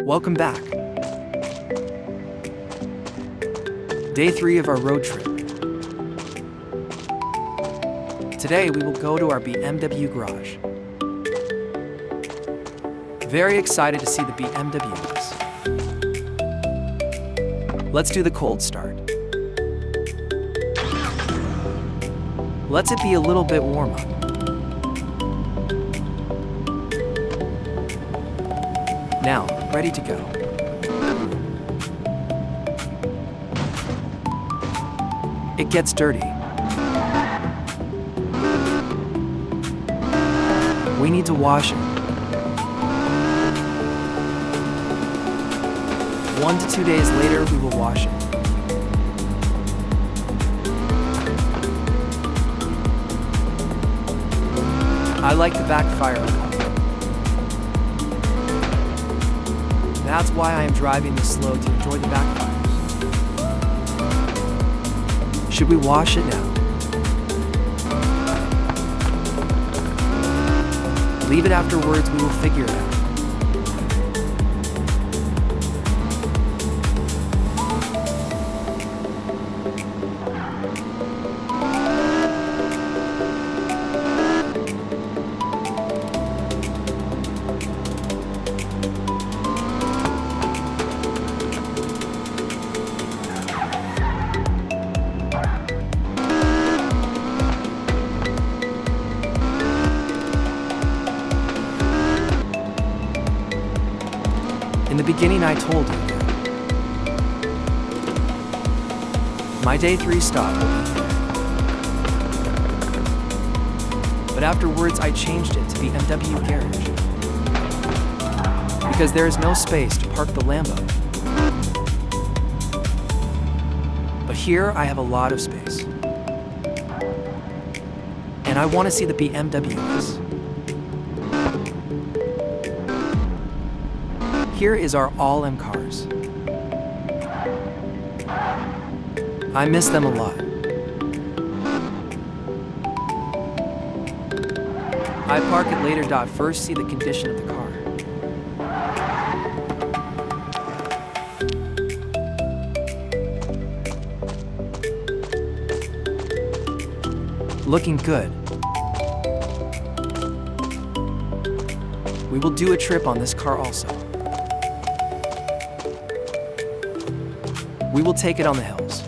Welcome back. Day 3 of our road trip. Today we will go to our BMW garage. Very excited to see the BMWs. Let's do the cold start. Let it be a little bit warm up. Now, ready to go. It gets dirty. We need to wash it. 1 to 2 days later, we will wash it. I like the backfire color. That's why I am driving this slow to enjoy the backfires. Should we wash it now? Leave it afterwards, we will figure it out. In the beginning, I told you that my day 3 stop will be here. But afterwards, I changed it to the BMW garage because there is no space to park the Lambo. But here, I have a lot of space. And I want to see the BMWs. Here is our all-M cars. I miss them a lot. I park it later. First, see the condition of the car. Looking good. We will do a trip on this car also. We will take it on the hills.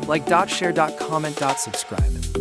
Like, share, comment, subscribe.